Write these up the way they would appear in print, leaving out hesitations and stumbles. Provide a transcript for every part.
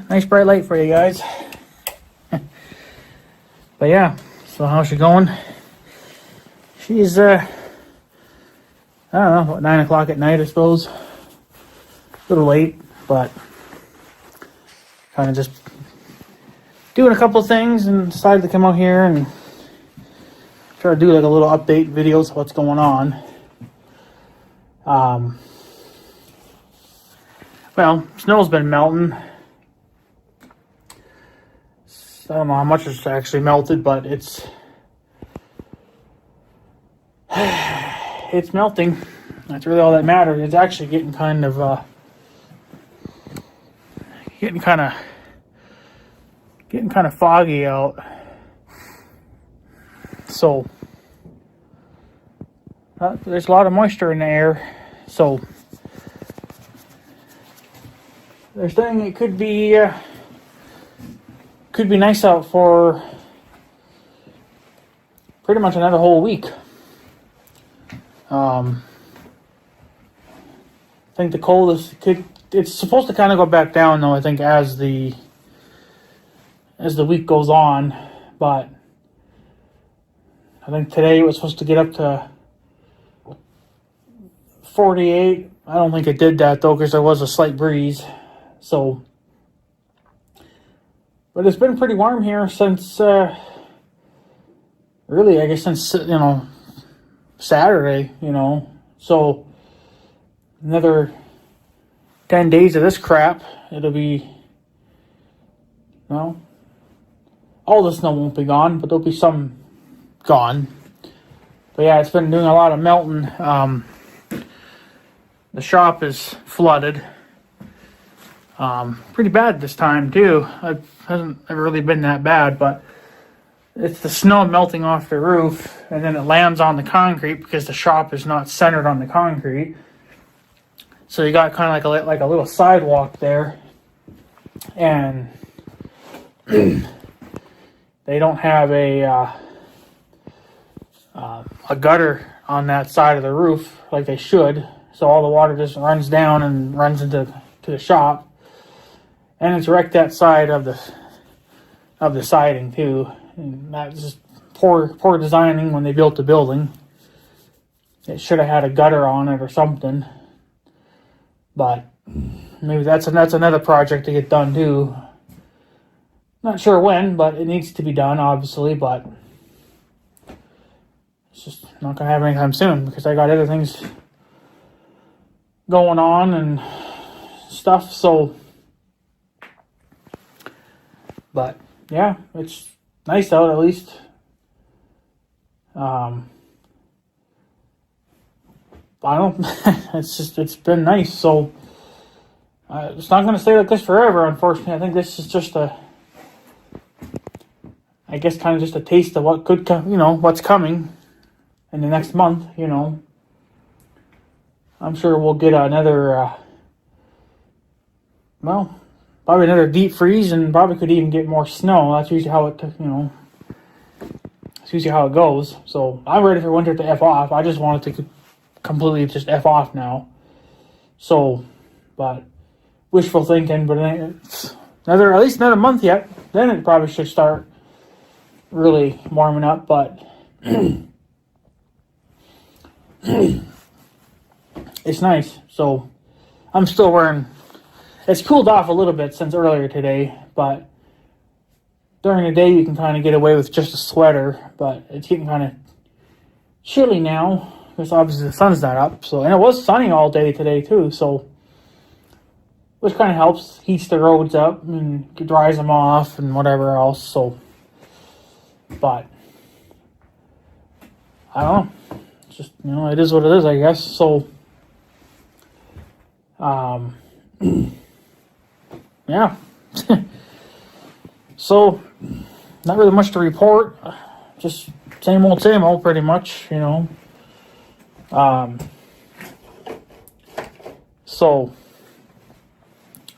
Nice bright light for you guys. But yeah, so how's she going? She's, I don't know, about 9 o'clock at night, I suppose. A little late, but kind of just doing a couple things and decided to come out here and try to do like a little update videos of what's going on. Well, snow's been melting. I don't know how much it's actually melted, but it's melting. That's really all that matters. It's actually getting kind of foggy out. So there's a lot of moisture in the air. So they're saying it could be nice out for pretty much another whole week. I think the cold it's supposed to kind of go back down though, I think, as the week goes on, but I think today it was supposed to get up to 48. I don't think it did that though, because there was a slight breeze. So, but it's been pretty warm here since, really, I guess since, Saturday, So, another 10 days of this crap, it'll be, all the snow won't be gone, but there'll be some gone. But yeah, it's been doing a lot of melting. The shop is flooded. Pretty bad this time too. It hasn't ever really been that bad, but it's the snow melting off the roof, and then it lands on the concrete because the shop is not centered on the concrete. So you got kind of like a little sidewalk there, and they don't have a gutter on that side of the roof like they should. So all the water just runs down and runs into the shop. And it's wrecked that side of the siding too. And that's just poor designing when they built the building. It should have had a gutter on it or something. But maybe that's another project to get done too. Not sure when, but it needs to be done, obviously. But it's just not gonna happen anytime soon because I got other things going on and stuff. So. But yeah, it's nice out at least. I don't know. It's been nice. So it's not going to stay like this forever, unfortunately. I think this is just kind of just a taste of what could come, what's coming in the next month, I'm sure we'll get another, probably another deep freeze, and probably could even get more snow. That's usually how it, it's usually how it goes. So I'm ready for winter to F off. I just want it to completely just F off now. So, but wishful thinking, but it's at least another month yet. Then it probably should start really warming up, but it's nice. So I'm still wearing. It's cooled off a little bit since earlier today, but during the day you can kind of get away with just a sweater, but it's getting kind of chilly now because obviously the sun's not up. So, and it was sunny all day today too, so which kind of helps, heats the roads up and dries them off and whatever else. So, but I don't know. It's just, it is what it is, I guess. So, yeah. So, not really much to report. Just same old, pretty much, So,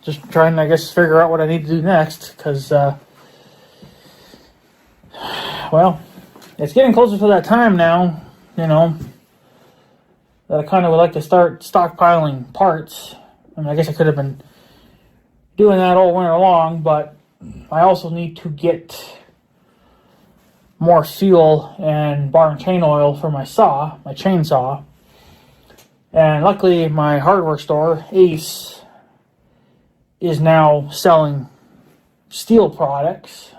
just trying to, I guess, figure out what I need to do next, because, it's getting closer to that time now, that I kind of would like to start stockpiling parts. I mean, I guess I could have been doing that all winter long, but I also need to get more fuel and bar and chain oil for my chainsaw. And luckily, my hardware store, Ace, is now selling steel products,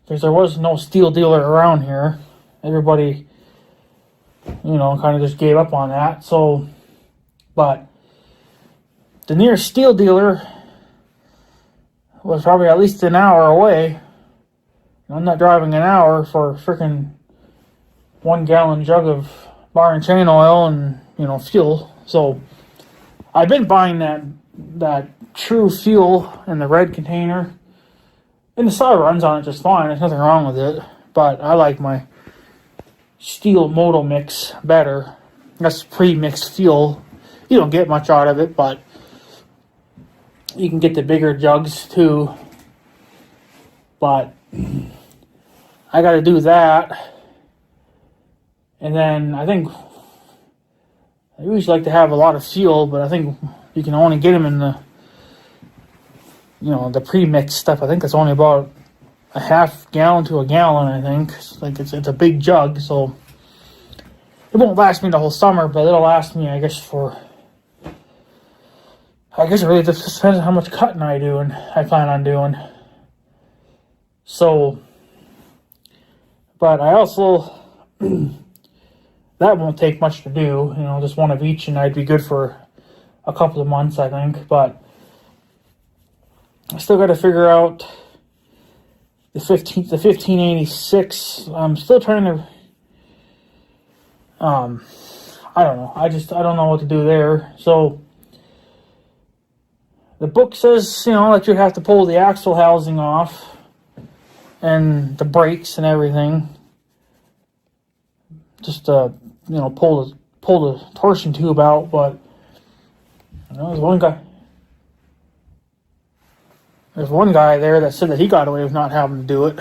because there was no steel dealer around here. Everybody, kind of just gave up on that. So, but the nearest steel dealer was probably at least an hour away. I'm not driving an hour for a freaking 1 gallon jug of bar and chain oil and, fuel. So I've been buying that True Fuel in the red container. And the saw runs on it just fine. There's nothing wrong with it. But I like my Steel Moto Mix better. That's pre-mixed fuel. You don't get much out of it, but you can get the bigger jugs too. But I got to do that. And then I think I usually like to have a lot of fuel, but I think you can only get them in the the pre-mixed stuff. I think that's only about a half gallon to a gallon, I think. It's a big jug, so it won't last me the whole summer, but it'll last me, I guess it really just depends on how much cutting I do and I plan on doing. So, but I also, that won't take much to do, just one of each, and I'd be good for a couple of months, I think. But I still got to figure out the 1586. I'm still trying to, I don't know. I don't know what to do there. So the book says, that you have to pull the axle housing off and the brakes and everything. Just pull the torsion tube out. But there's one guy there that said that he got away with not having to do it.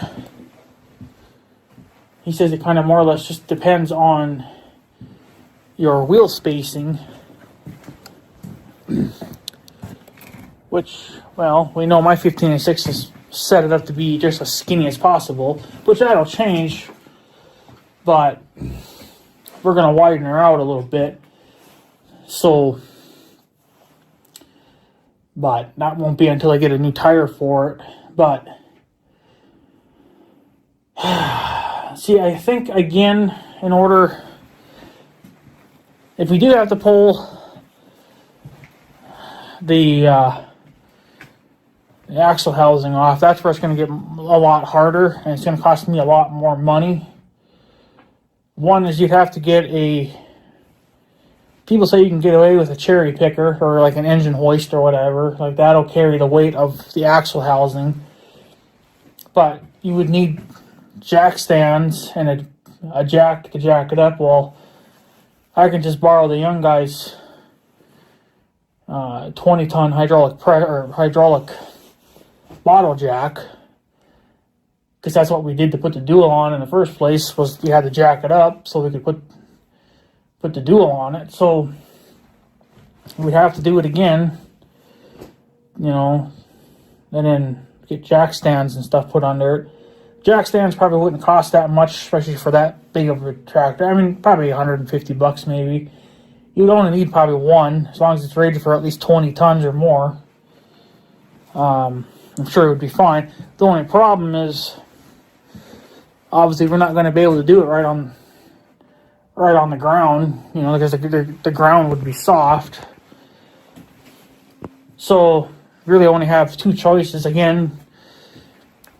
He says it kind of more or less just depends on your wheel spacing. Which, well, we know my 15-6 is set it up to be just as skinny as possible, which that'll change. But we're going to widen her out a little bit. So, but that won't be until I get a new tire for it. But, see, I think, again, if we do have to pull the axle housing off, that's where it's going to get a lot harder, and it's going to cost me a lot more money. One is you'd have to get people say you can get away with a cherry picker or like an engine hoist or whatever. Like that'll carry the weight of the axle housing. But you would need jack stands and a jack to jack it up. Well, I can just borrow the young guy's 20-ton hydraulic bottle jack, because that's what we did to put the Dual on in the first place, was we had to jack it up so we could put the Dual on it. So we'd have to do it again, and then get jack stands and stuff put under it. Jack stands probably wouldn't cost that much, especially for that big of a tractor. I mean, probably $150 maybe. You'd only need probably one, as long as it's rated for at least 20 tons or more. I'm sure it would be fine. The only problem is, obviously, we're not going to be able to do it right on the ground, because the ground would be soft. So, really only have two choices. Again,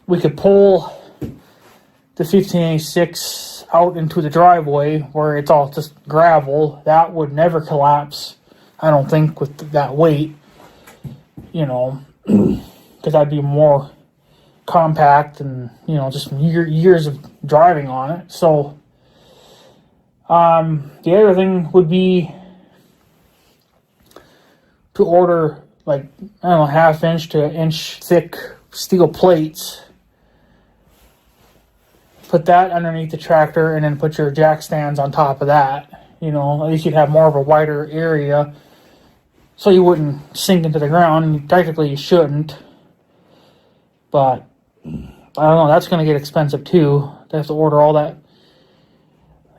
we could pull the 1586 out into the driveway where it's all just gravel. That would never collapse, I don't think, with that weight, because that'd be more compact and, just years of driving on it. So, the other thing would be to order, half-inch to inch thick steel plates. Put that underneath the tractor and then put your jack stands on top of that. At least you'd have more of a wider area so you wouldn't sink into the ground. Technically, you shouldn't. But I don't know. That's going to get expensive too. They have to order all that.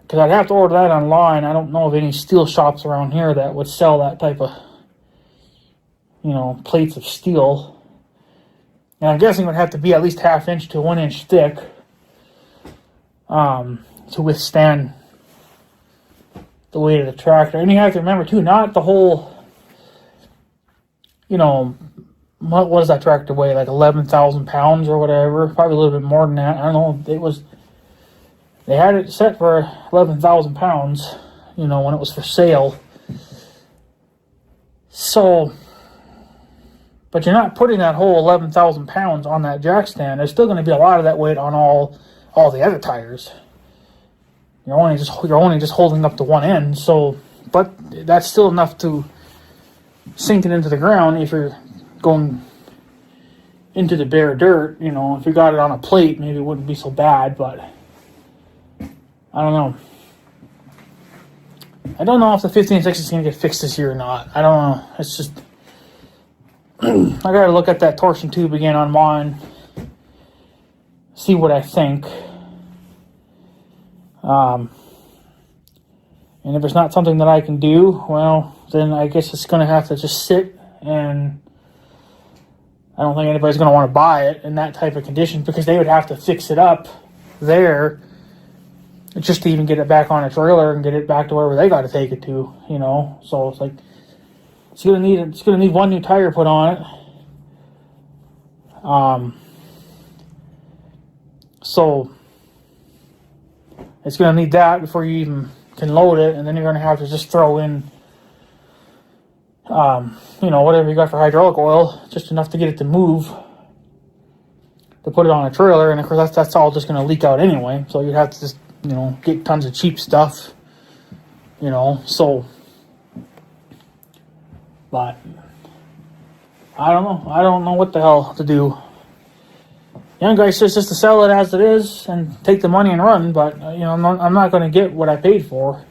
Because I'd have to order that online. I don't know of any steel shops around here that would sell that type of, plates of steel. And I'm guessing it would have to be at least 1/2 inch to 1 inch thick to withstand the weight of the tractor. And you have to remember too, not the whole, what does that tractor weigh? Like 11,000 pounds or whatever. Probably a little bit more than that. I don't know. They had it set for 11,000 pounds, when it was for sale. So, but you're not putting that whole 11,000 pounds on that jack stand. There's still going to be a lot of that weight on all the other tires. You're only just holding up to one end. So, but that's still enough to sink it into the ground if you're going into the bare dirt. If you got it on a plate, maybe it wouldn't be so bad, but I don't know. I don't know if the 1560 is going to get fixed this year or not. I don't know. It's just, I got to look at that torsion tube again on mine, see what I think. And if it's not something that I can do, well, then I guess it's going to have to just sit, and I don't think anybody's going to want to buy it in that type of condition, because they would have to fix it up there just to even get it back on a trailer and get it back to wherever they got to take it to, So it's like it's gonna need one new tire put on it. So it's gonna need that before you even can load it, and then you're gonna have to just throw in, whatever you got for hydraulic oil, just enough to get it to move, to put it on a trailer, and of course that's all just gonna leak out anyway. So you'd have to just get tons of cheap stuff, so, but I don't know. I don't know what the hell to do. Young guy says just to sell it as it is and take the money and run, but, I'm not going to get what I paid for,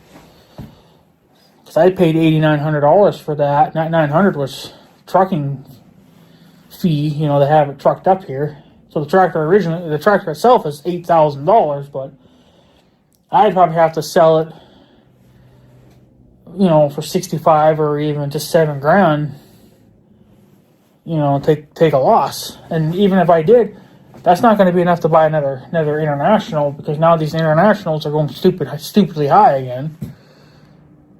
because I paid $8,900 for that. $900 was trucking fee, to have it trucked up here. So the tractor itself is $8,000, but I'd probably have to sell it, for 65 or even just $7,000, take a loss. And even if I did, that's not going to be enough to buy another International, because now these Internationals are going stupidly high again.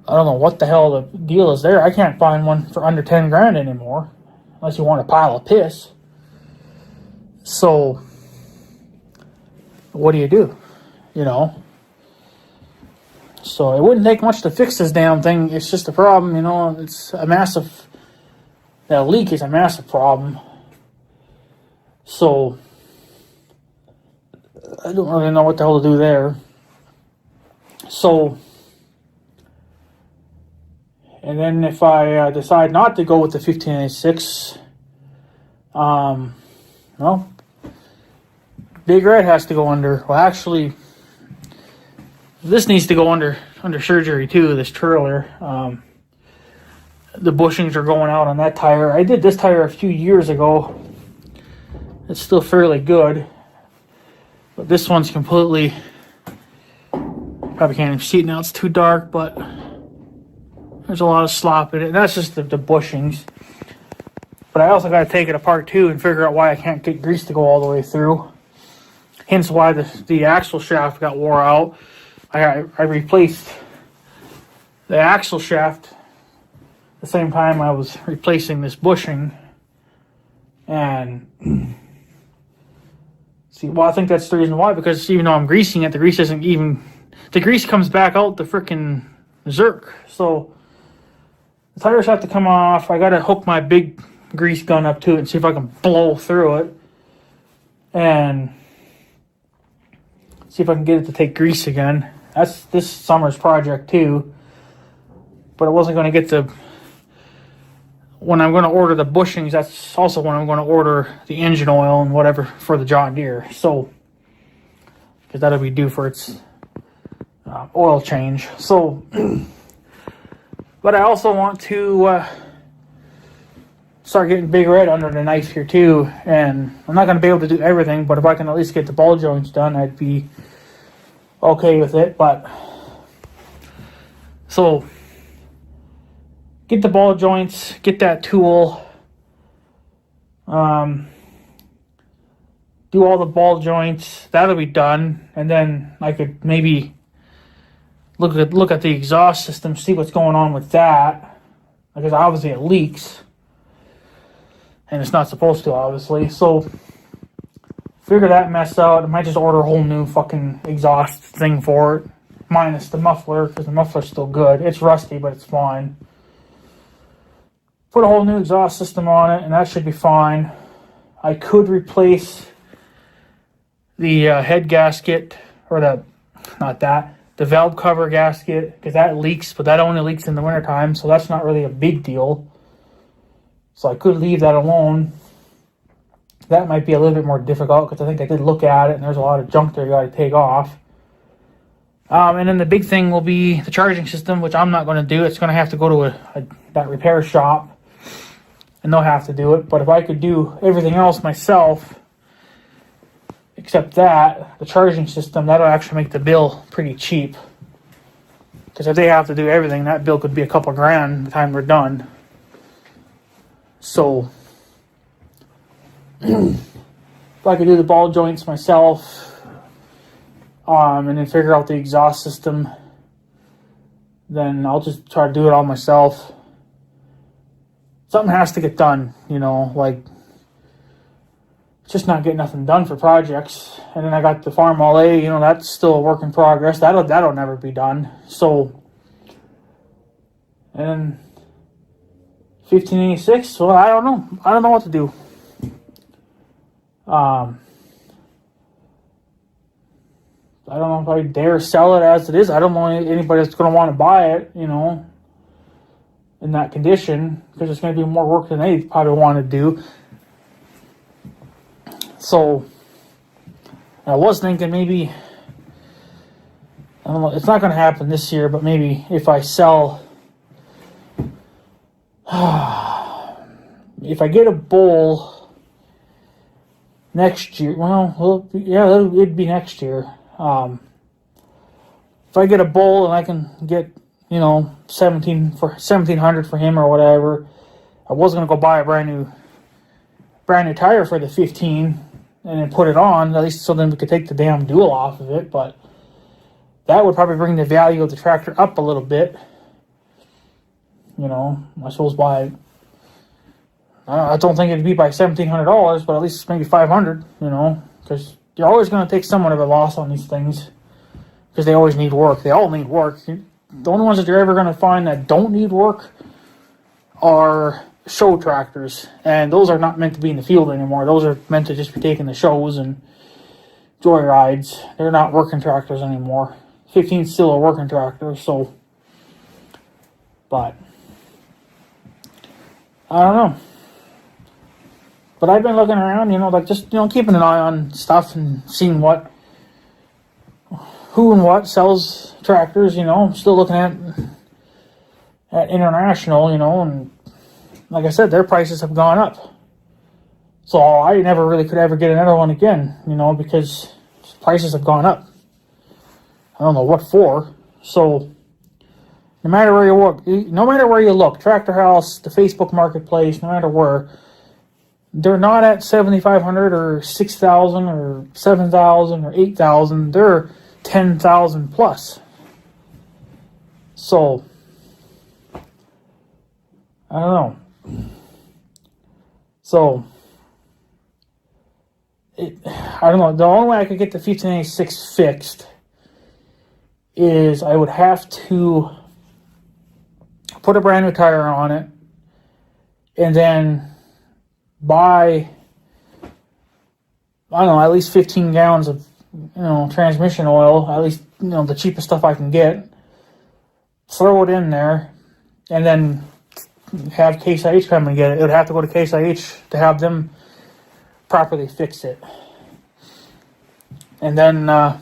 I don't know what the hell the deal is there. I can't find one for under $10,000 anymore, unless you want a pile of piss. So, what do you do? So it wouldn't take much to fix this damn thing. It's just a problem, it's a massive, that leak is a massive problem. So I don't really know what the hell to do there. So, and then if I decide not to go with the 1586, Big Red has to go under. Well, actually, this needs to go under surgery too, this trailer. The bushings are going out on that tire. I did this tire a few years ago. It's still fairly good. But this one's completely, probably can't even see it now, it's too dark, but there's a lot of slop in it. That's just the bushings. But I also got to take it apart too and figure out why I can't get grease to go all the way through. Hence why the axle shaft got wore out. I replaced the axle shaft at the same time I was replacing this bushing. And I think that's the reason why, because even though I'm greasing it, the grease comes back out the frickin' Zerk. So the tires have to come off. I gotta hook my big grease gun up to it and see if I can blow through it and see if I can get it to take grease again. That's this summer's project too. But it wasn't going to get to, when I'm going to order the bushings, that's also when I'm going to order the engine oil and whatever for the John Deere. So, because that'll be due for its oil change. So, but I also want to start getting Big Red under the knife here too. And I'm not going to be able to do everything, but if I can at least get the ball joints done, I'd be okay with it. But so get the ball joints, get that tool, do all the ball joints. That'll be done, and then I could maybe look at the exhaust system, see what's going on with that, because obviously it leaks, and it's not supposed to, obviously. So figure that mess out. I might just order a whole new fucking exhaust thing for it, minus the muffler, because the muffler's still good. It's rusty, but it's fine. Put a whole new exhaust system on it, and that should be fine. I could replace the head gasket, or the valve cover gasket, because that leaks, but that only leaks in the wintertime, so that's not really a big deal. So I could leave that alone. That might be a little bit more difficult, because I think I did look at it, and there's a lot of junk there you got to take off. And then the big thing will be the charging system, which I'm not going to do. It's going to have to go to that repair shop, and they'll have to do it. But if I could do everything else myself, except that, the charging system, that'll actually make the bill pretty cheap. Because if they have to do everything, that bill could be a couple grand by the time we're done. So, if I could do the ball joints myself, and then figure out the exhaust system, then I'll just try to do it all myself. Something has to get done, like, just not getting nothing done for projects. And then I got the Farm All A, that's still a work in progress. That'll never be done. So, and 1586, well, I don't know. I don't know what to do. I don't know if I dare sell it as it is. I don't know anybody that's going to want to buy it, in that condition, because it's going to be more work than they probably want to do. So, I was thinking maybe, I don't know, it's not going to happen this year, but maybe if I sell, if I get a bull next year, it'd be next year. If I get a bull and I can get, $1,700 for him or whatever, I was going to go buy a brand new tire for the 15 and then put it on, at least so then we could take the damn dual off of it. But that would probably bring the value of the tractor up a little bit. I suppose I don't think it'd be by $1,700, but at least maybe $500, because you're always going to take somewhat of a loss on these things, because they always need work. They all need work. The only ones that you're ever going to find that don't need work are show tractors, and those are not meant to be in the field anymore. Those are meant to just be taking the shows and joy rides. They're not working tractors anymore. 15 is still a working tractor, so, but I don't know. But I've been looking around, keeping an eye on stuff and seeing who and what sells tractors. I'm still looking at International, and like I said, their prices have gone up. So I never really could ever get another one again, because prices have gone up. I don't know what for. So no matter where you look, Tractor House, the Facebook Marketplace, no matter where, they're not at $7,500 or $6,000 or $7,000 or $8,000. They're $10,000 plus. So I don't know. So I don't know. The only way I could get the 1586 fixed is I would have to put a brand new tire on it and then buy, I don't know, at least 15 gallons of, transmission oil, at least, the cheapest stuff I can get, throw it in there, and then have Case IH come and get it. It would have to go to Case IH to have them properly fix it. And then, but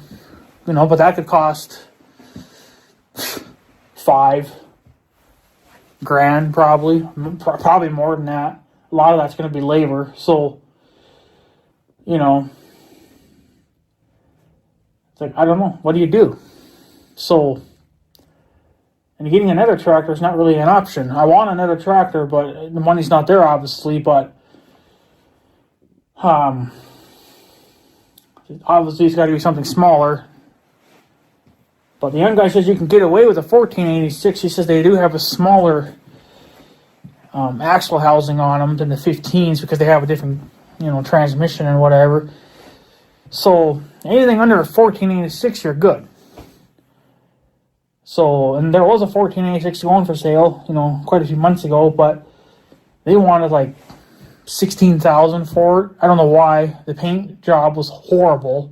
that could cost $5,000 probably more than that. At a lot of that's going to be labor. So, you know, it's like, I don't know. What do you do? So, and getting another tractor is not really an option. I want another tractor, but the money's not there, obviously. But obviously it's got to be something smaller. But the young guy says you can get away with a 1486. He says they do have a smaller axle housing on them than the 15s because they have a different, transmission and whatever. So anything under a 1486, you're good. So, and there was a 1486 going for sale, quite a few months ago, but they wanted like $16,000 for it. I don't know why. The paint job was horrible.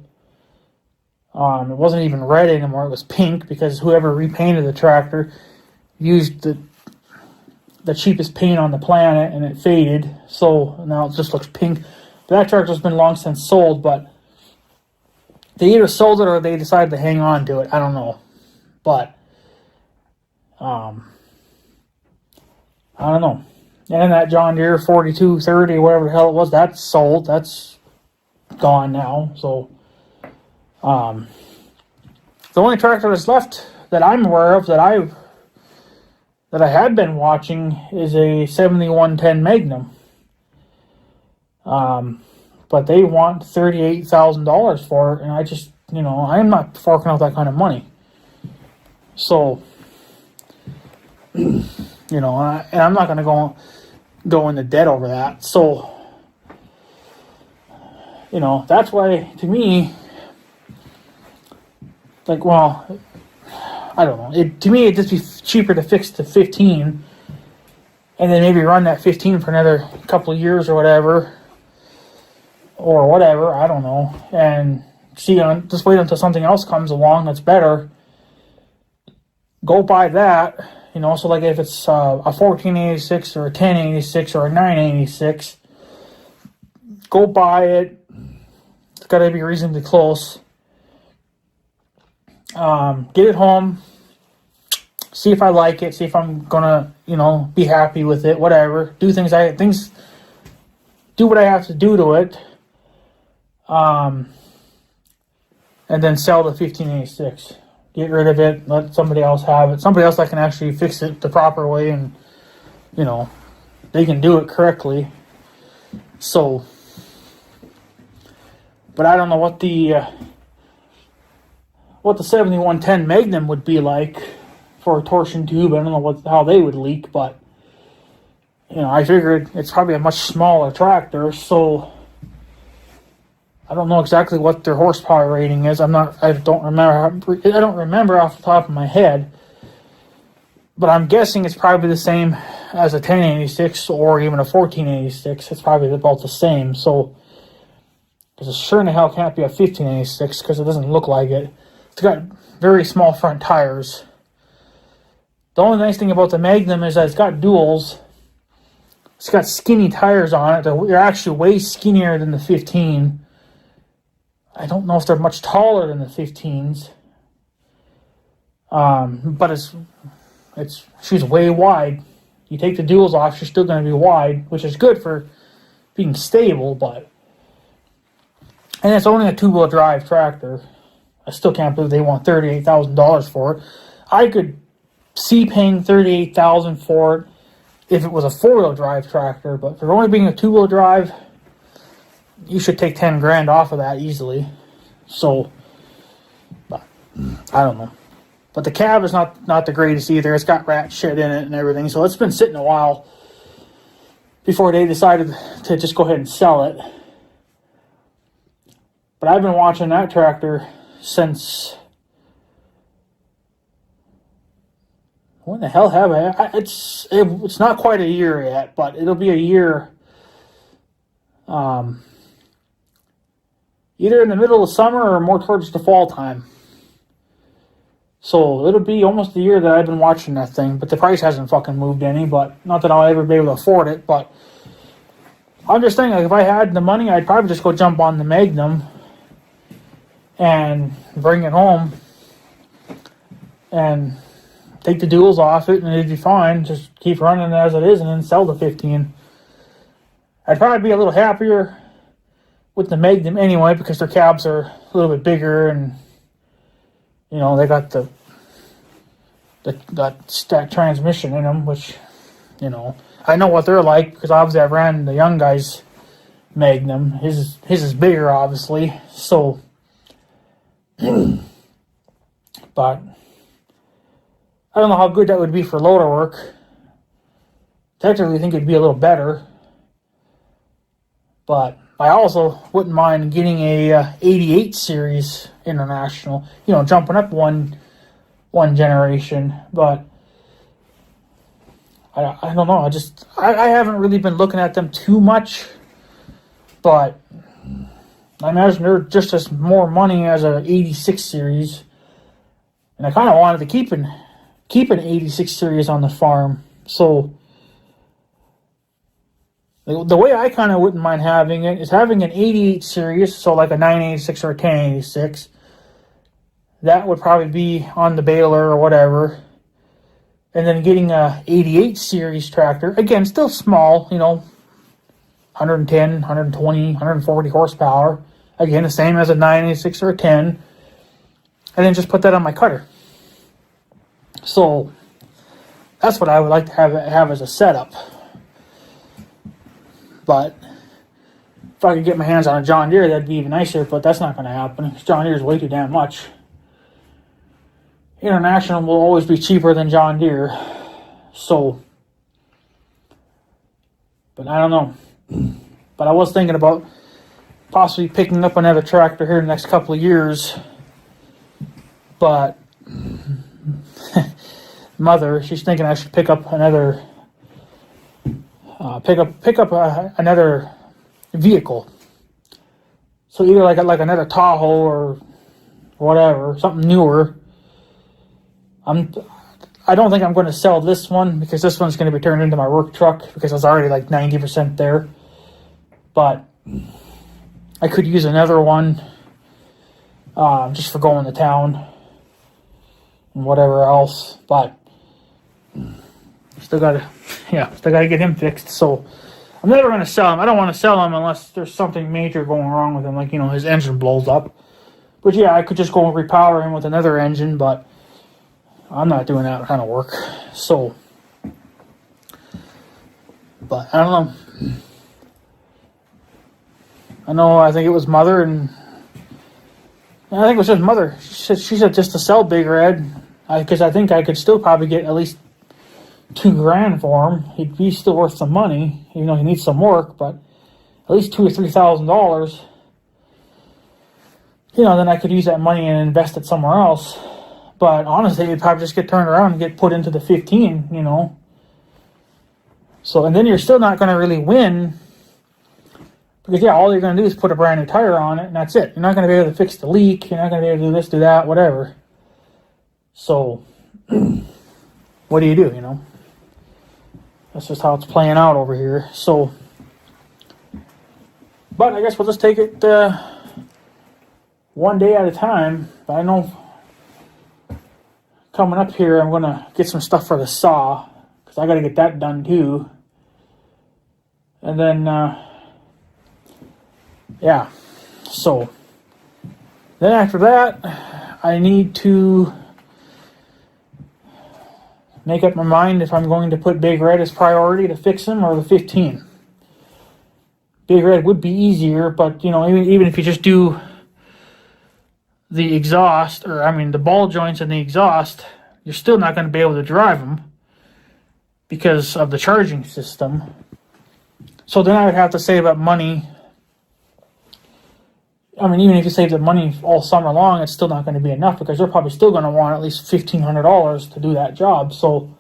It wasn't even red anymore. It was pink because whoever repainted the tractor used the cheapest paint on the planet and it faded. So now it just looks pink. That tractor's been long since sold, but they either sold it or they decided to hang on to it. I don't know. But, I don't know. And that John Deere 4230, whatever the hell it was, that's sold. That's gone now. So, the only tractor that's left that I'm aware of that I had been watching is a 7110 Magnum. But they want $38,000 for it, and I just, I am not forking out that kind of money. So, and I'm not going to go into debt over that. So, that's why, to me, like, well, I don't know. To me, it'd just be cheaper to fix the 15 and then maybe run that 15 for another couple of years or whatever. I don't know. And just wait until something else comes along that's better. Go buy that. So like if it's a 1486 or a 1086 or a 986, go buy it. It's got to be reasonably close. Get it home. See if I like it. See if I'm gonna, be happy with it. Whatever. Do what I have to do to it. And then sell the 1586. Get rid of it, let somebody else have it. Somebody else that can actually fix it the proper way and, they can do it correctly. So, but I don't know what the 7110 Magnum would be like for a torsion tube. I don't know how they would leak, but, I figured it's probably a much smaller tractor, so I don't know exactly what their horsepower rating is. I don't remember off the top of my head. But I'm guessing it's probably the same as a 1086 or even a 1486. It's probably about the same. So, because it sure in the hell can't be a 1586 because it doesn't look like it. It's got very small front tires. The only nice thing about the Magnum is that it's got duals. It's got skinny tires on it. They're actually way skinnier than the 15. I don't know if they're much taller than the 15s. But she's way wide. You take the duals off, she's still going to be wide, which is good for being stable, and it's only a two-wheel drive tractor. I still can't believe they want $38,000 for it. I could see paying $38,000 for it if it was a four-wheel drive tractor, but for only being a two-wheel drive, you should take $10,000 off of that easily. So, but I don't know. But the cab is not the greatest either. It's got rat shit in it and everything. So it's been sitting a while before they decided to just go ahead and sell it. But I've been watching that tractor since... When the hell have I? It's not quite a year yet, but it'll be a year... either in the middle of summer or more towards the fall time. So it'll be almost a year that I've been watching that thing, but the price hasn't fucking moved any, but not that I'll ever be able to afford it, but I'm just thinking, like, if I had the money, I'd probably just go jump on the Magnum and bring it home and take the duals off it and it'd be fine. Just keep running it as it is and then sell the 15. I'd probably be a little happier with the Magnum anyway, because their cabs are a little bit bigger, and you know they got that transmission in them, which, you know, I know what they're like because obviously I ran the young guy's Magnum. His is bigger, obviously. So, but I don't know how good that would be for loader work. Technically, I think it'd be a little better, but I also wouldn't mind getting a 88 series International. You know, jumping up one generation, but I don't know. I haven't really been looking at them too much, but I imagine they're just as more money as a 86 series, and I kind of wanted to keep an 86 series on the farm. So the way I kind of wouldn't mind having it is having an 88 series, so like a 986 or a 1086. That would probably be on the baler or whatever. And then getting a 88 series tractor, again, still small, you know, 110, 120, 140 horsepower. Again, the same as a 986 or a 10. And then just put that on my cutter. So that's what I would like to have as a setup. But if I could get my hands on a John Deere, that'd be even nicer, but that's not going to happen. John Deere is way too damn much. International will always be cheaper than John Deere. So, but I don't know. But I was thinking about possibly picking up another tractor here in the next couple of years. But mother, she's thinking I should pick up another another vehicle. So either like another Tahoe or whatever, something newer. I don't think I'm going to sell this one because this one's going to be turned into my work truck because it's already like 90% there. But I could use another one just for going to town and whatever else. But still gotta get him fixed. So I'm never going to sell him. I don't want to sell him unless there's something major going wrong with him, like, you know, his engine blows up. But yeah, I could just go and repower him with another engine, but I'm not doing that kind of work. So, but I don't know. I think it was mother, and I think it was just mother. She said just to sell Big Red, because I think I could still probably get at least $2,000 for him. He'd be still worth some money, even though he needs some work, but at least $2,000 or $3,000. You know, then I could use that money and invest it somewhere else. But honestly, it'd probably just get turned around and get put into the 15, you know. So, and then you're still not going to really win. Because, yeah, all you're going to do is put a brand new tire on it, and that's it. You're not going to be able to fix the leak. You're not going to be able to do this, do that, whatever. So, what do, you know? That's just how it's playing out over here. So, but I guess we'll just take it one day at a time. But I know coming up here, I'm going to get some stuff for the saw, because I got to get that done too. And then, yeah. So, then after that, I need to make up my mind if I'm going to put Big Red as priority to fix him or the 15. Big Red would be easier, but, you know, even if you just do the exhaust, or the ball joints and the exhaust, you're still not going to be able to drive them because of the charging system. So then I would have to save up money. Even if you save the money all summer long, it's still not going to be enough because they're probably still going to want at least $1,500 to do that job. So,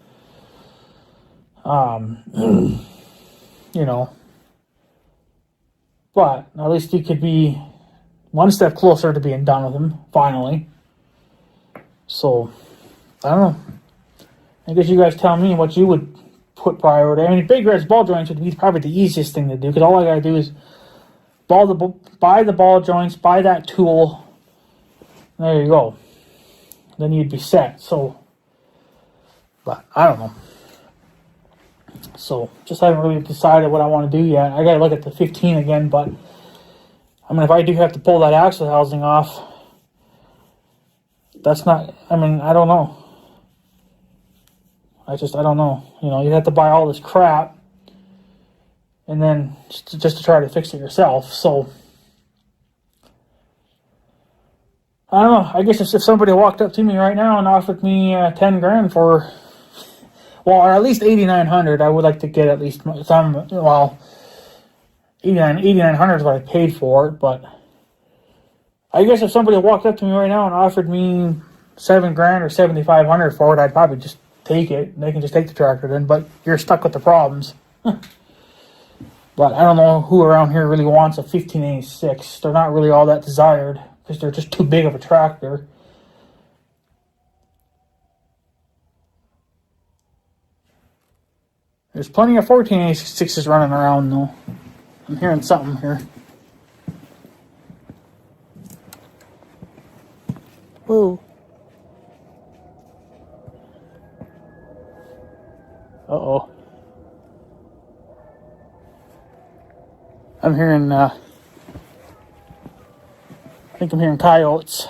you know, but at least you could be one step closer to being done with them, finally. So, I don't know. I guess you guys tell me what you would put priority. Big Red's ball joints would be probably the easiest thing to do, because all I got to do is buy the ball joints, buy that tool, and there you go. Then you'd be set. So, but I don't know. So just haven't really decided what I want to do yet. I got to look at the 15 again, but I mean, if I do have to pull that axle housing off, that's not, I mean, I don't know. I don't know. You know, you have to buy all this crap and then just to try to fix it yourself. So I don't know. I guess if somebody walked up to me right now and offered me 10 grand for, well, or at least 8,900, I would like to get at least some, well, 8,900 is what I paid for it, but I guess if somebody walked up to me right now and offered me 7 grand or 7,500 for it, I'd probably just take it. They can just take the tractor then, but you're stuck with the problems. But I don't know who around here really wants a 1586. They're not really all that desired because they're just too big of a tractor. There's plenty of 1486s running around though. I'm hearing something here. Whoa. Uh-oh. I'm hearing, I think I'm hearing coyotes.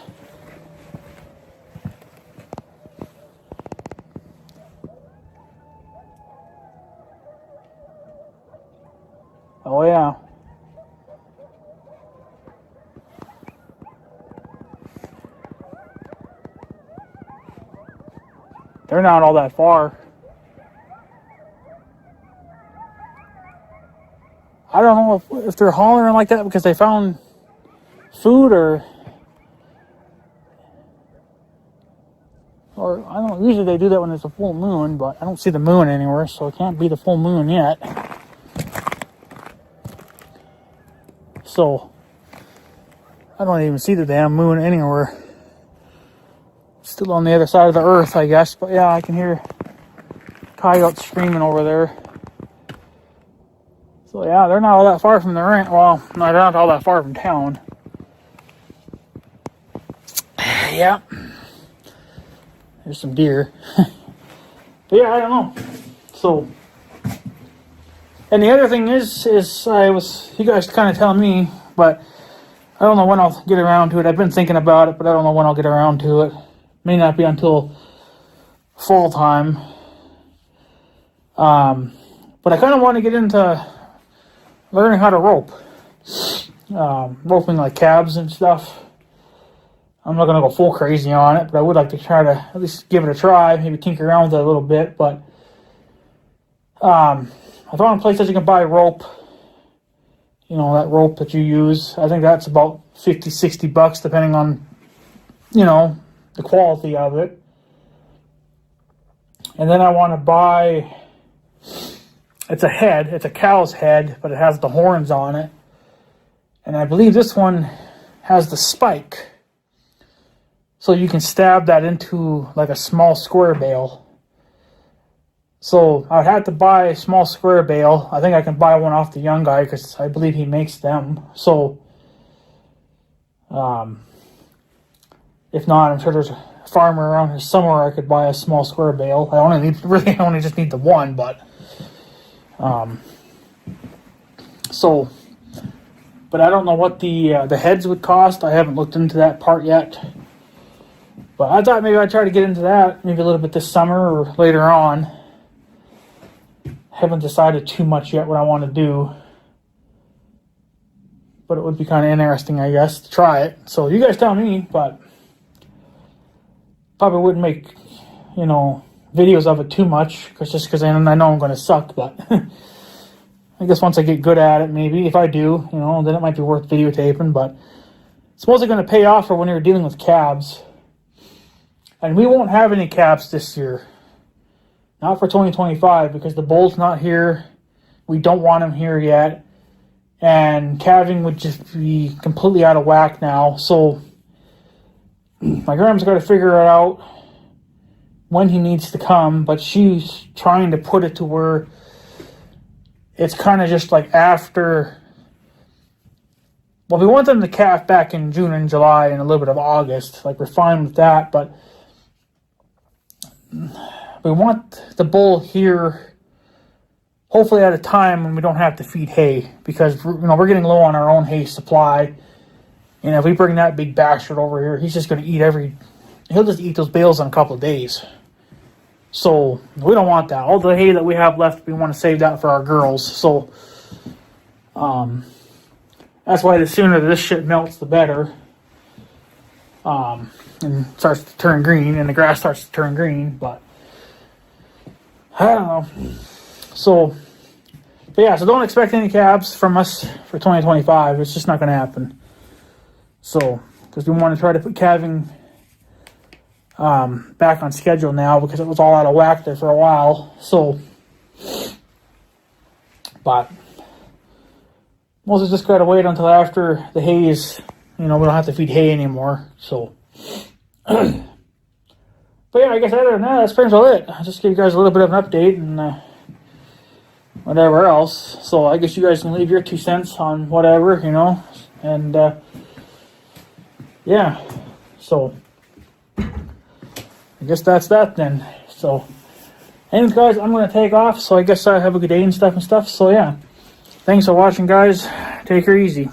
Oh, yeah. They're not all that far. I don't know if they're hollering like that because they found food or I don't know. Usually they do that when it's a full moon, but I don't see the moon anywhere, so it can't be the full moon yet. So I don't even see the damn moon anywhere. Still on the other side of the earth, I guess. But yeah, I can hear coyotes screaming over there. So yeah, they're not all that far from the ranch. Well, no, they're not all that far from town. Yeah. There's some deer. But yeah, I don't know. So, and the other thing is you guys kind of telling me, but I don't know when I'll get around to it. I've been thinking about it, but I don't know when I'll get around to it. May not be until fall time. But I kind of want to get into learning how to rope. Roping like cabs and stuff. I'm not going to go full crazy on it, but I would like to try to at least give it a try, maybe tinker around with it a little bit. But I found a place that you can buy rope. You know, that rope that you use. I think that's about $50-$60 depending on, you know, the quality of it. And then I want to buy, it's a cow's head, but it has the horns on it. And I believe this one has the spike. So you can stab that into like a small square bale. So I would have to buy a small square bale. I think I can buy one off the young guy because I believe he makes them. So, if not, I'm sure there's a farmer around here somewhere I could buy a small square bale. I only just need the one, but, so, but I don't know what the heads would cost. I haven't looked into that part yet. But I thought maybe I'd try to get into that maybe a little bit this summer or later on. Haven't decided too much yet what I want to do. But it would be kind of interesting, I guess, to try it. So you guys tell me, but probably wouldn't make, you know, videos of it too much because I know I'm going to suck. But I guess once I get good at it, maybe if I do, you know, then it might be worth videotaping. But it's mostly going to pay off for when you're dealing with cabs. And we won't have any cabs this year. Not for 2025 because the bull's not here. We don't want him here yet. And calving would just be completely out of whack now. So my grandma's got to figure it out when he needs to come. But she's trying to put it to where it's kind of just like after. Well, we want them to calf back in June and July and a little bit of August. Like, we're fine with that. But we want the bull here hopefully at a time when we don't have to feed hay, because we're getting low on our own hay supply. And if we bring that big bastard over here, he's just going to he'll just eat those bales in a couple of days. So we don't want that. All the hay that we have left, we want to save that for our girls. So that's why the sooner this shit melts, the better. And starts to turn green, and the grass starts to turn green. But I don't know. So don't expect any calves from us for 2025. It's just not going to happen. So, because we want to try to put calving back on schedule now, because it was all out of whack there for a while. So, but mostly just got to wait until after the hay is, we don't have to feed hay anymore. So, but yeah, I guess other than that, that's pretty much it. I'll just give you guys a little bit of an update and whatever else. So I guess you guys can leave your 2 cents on whatever, and yeah. So I guess that's that then. So anyways, guys, I'm going to take off. So I guess I have a good day and stuff. So yeah, thanks for watching, guys. Take her easy.